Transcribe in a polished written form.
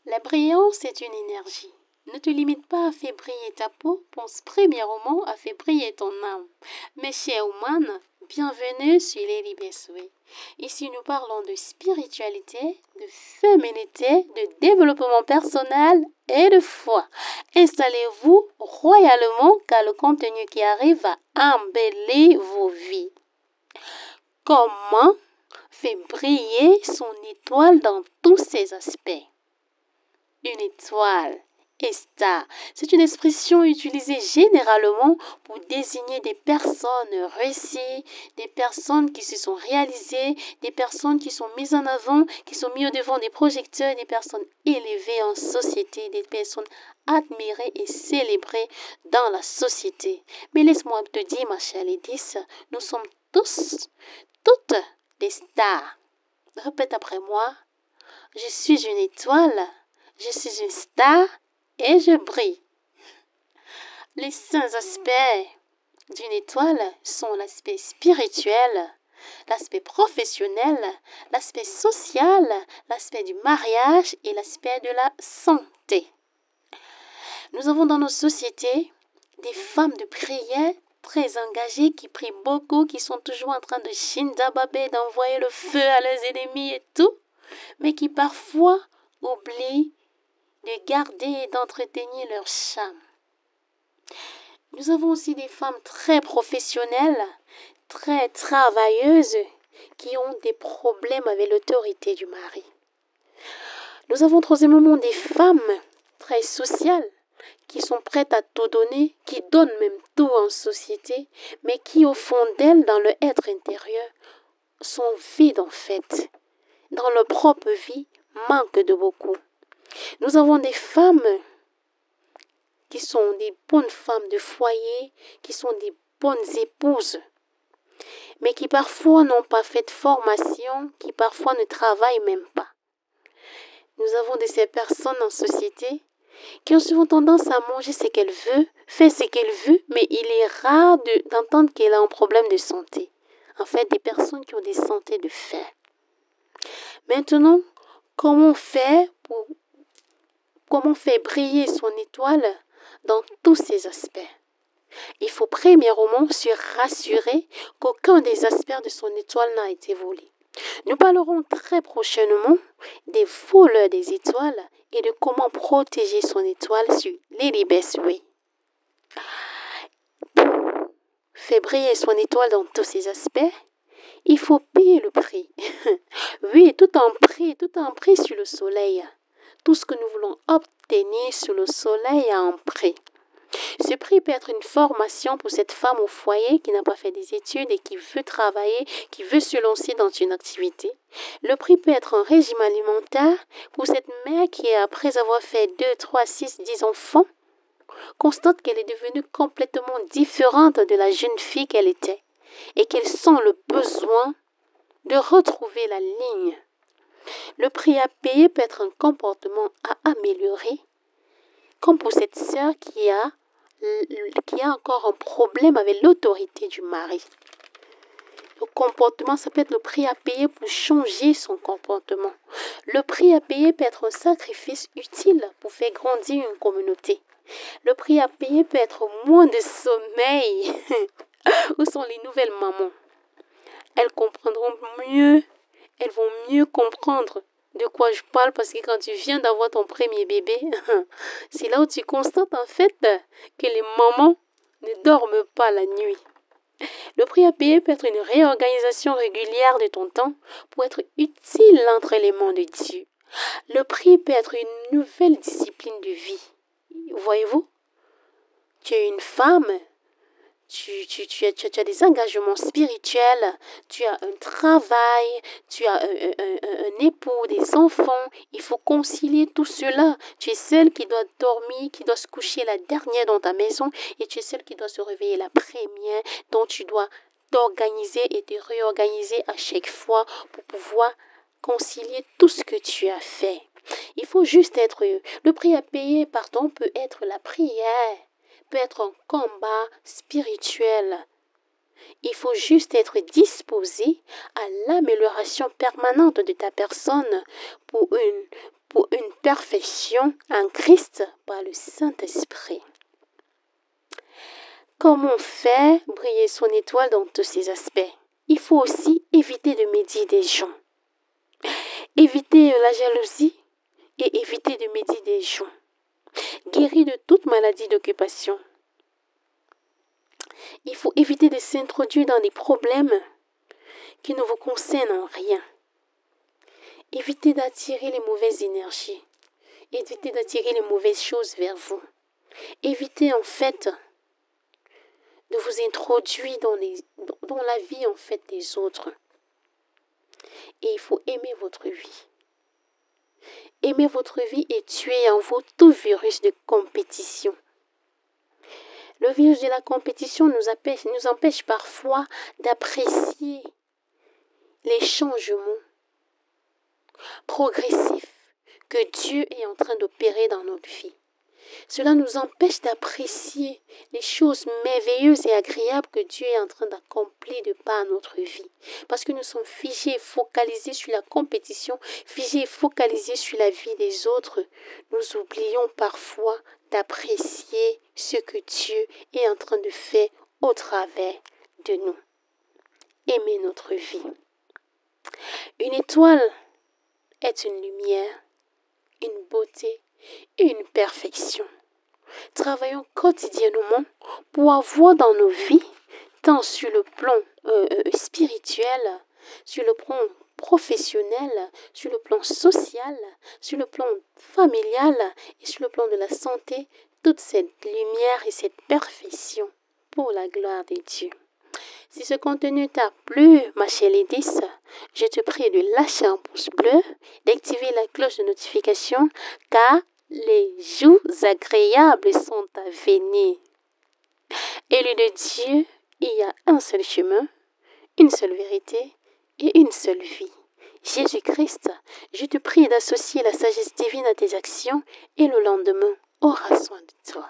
La brillance est une énergie. Ne te limite pas à faire briller ta peau, pense premièrement à faire briller ton âme. Mes chers humains, bienvenue sur Lady Besway. Ici nous parlons de spiritualité, de féminité, de développement personnel et de foi. Installez-vous royalement car le contenu qui arrive va embellir vos vies. Comment faire briller son étoile dans tous ses aspects? Une étoile et star. C'est une expression utilisée généralement pour désigner des personnes réussies, des personnes qui se sont réalisées, des personnes qui sont mises en avant, qui sont mises au devant des projecteurs, des personnes élevées en société, des personnes admirées et célébrées dans la société. Mais laisse-moi te dire, ma chère Lydis, nous sommes toutes des stars. Répète après moi. Je suis une étoile. Je suis une star et je brille. Les 5 aspects d'une étoile sont l'aspect spirituel, l'aspect professionnel, l'aspect social, l'aspect du mariage et l'aspect de la santé. Nous avons dans nos sociétés des femmes de prière très engagées qui prient beaucoup, qui sont toujours en train de shindababé, d'envoyer le feu à leurs ennemis et tout, mais qui parfois oublient de garder et d'entretenir leur charme. Nous avons aussi des femmes très professionnelles, très travailleuses, qui ont des problèmes avec l'autorité du mari. Nous avons troisièmement des femmes très sociales, qui sont prêtes à tout donner, qui donnent même tout en société, mais qui au fond d'elles, dans leur être intérieur, sont vides en fait. Dans leur propre vie, manquent de beaucoup. Nous avons des femmes qui sont des bonnes femmes de foyer, qui sont des bonnes épouses, mais qui parfois n'ont pas fait de formation, qui parfois ne travaillent même pas. Nous avons de ces personnes en société qui ont souvent tendance à manger ce qu'elle veut, faire ce qu'elle veut, mais il est rare d'entendre qu'elle a un problème de santé. En fait, des personnes qui ont des santé de fer. Maintenant, comment faire briller son étoile dans tous ses aspects? Il faut premièrement se rassurer qu'aucun des aspects de son étoile n'a été volé. Nous parlerons très prochainement des voleurs des étoiles et de comment protéger son étoile sur Lady Besway. Pour faire briller son étoile dans tous ses aspects, il faut payer le prix. Oui, tout un prix sur le soleil. Tout ce que nous voulons obtenir sur le soleil a un prix. Ce prix peut être une formation pour cette femme au foyer qui n'a pas fait des études et qui veut travailler, qui veut se lancer dans une activité. Le prix peut être un régime alimentaire pour cette mère qui, après avoir fait 2, 3, 6, 10 enfants, constate qu'elle est devenue complètement différente de la jeune fille qu'elle était et qu'elle sent le besoin de retrouver la ligne. Le prix à payer peut être un comportement à améliorer, comme pour cette sœur qui a encore un problème avec l'autorité du mari. Le comportement, ça peut être le prix à payer pour changer son comportement. Le prix à payer peut être un sacrifice utile pour faire grandir une communauté. Le prix à payer peut être moins de sommeil. Où sont les nouvelles mamans? Elles comprendront mieux, elles vont mieux comprendre de quoi je parle parce que quand tu viens d'avoir ton premier bébé, c'est là où tu constates en fait que les mamans ne dorment pas la nuit. Le prix à payer peut être une réorganisation régulière de ton temps pour être utile entre les mains de Dieu. Le prix peut être une nouvelle discipline de vie. Voyez-vous, tu es une femme, tu as des engagements spirituels, tu as un travail, tu as un époux, des enfants. Il faut concilier tout cela. Tu es celle qui doit dormir, qui doit se coucher la dernière dans ta maison et tu es celle qui doit se réveiller la première, dont tu dois t'organiser et te réorganiser à chaque fois pour pouvoir concilier tout ce que tu as fait. Il faut juste être... Le prix à payer, pardon, peut être la prière, peut être un combat spirituel. Il faut juste être disposé à l'amélioration permanente de ta personne pour pour une perfection en Christ par le Saint-Esprit. Comment faire briller son étoile dans tous ses aspects? Il faut aussi éviter de médire des gens. Éviter la jalousie et éviter de médire des gens. Guérir de toute maladie d'occupation. Il faut éviter de s'introduire dans des problèmes qui ne vous concernent en rien. Évitez d'attirer les mauvaises énergies. Évitez d'attirer les mauvaises choses vers vous. Évitez en fait de vous introduire dans la vie en fait des autres. Et il faut aimer votre vie. Aimer votre vie et tuer en vous tout virus de compétition. Le virus de la compétition nous empêche parfois d'apprécier les changements progressifs que Dieu est en train d'opérer dans notre vie. Cela nous empêche d'apprécier les choses merveilleuses et agréables que Dieu est en train d'accomplir de par notre vie. Parce que nous sommes figés et focalisés sur la compétition, figés et focalisés sur la vie des autres. Nous oublions parfois d'apprécier ce que Dieu est en train de faire au travers de nous. Aimer notre vie. Une étoile est une lumière, une beauté et une perfection. Travaillons quotidiennement pour avoir dans nos vies, tant sur le plan spirituel, sur le plan professionnel, sur le plan social, sur le plan familial et sur le plan de la santé, toute cette lumière et cette perfection pour la gloire de Dieu. Si ce contenu t'a plu, ma chère Lydis, je te prie de lâcher un pouce bleu, d'activer la cloche de notification, car les jours agréables sont à venir. Élu de Dieu, il y a un seul chemin, une seule vérité et une seule vie. Jésus-Christ, je te prie d'associer la sagesse divine à tes actions et le lendemain aura soin de toi.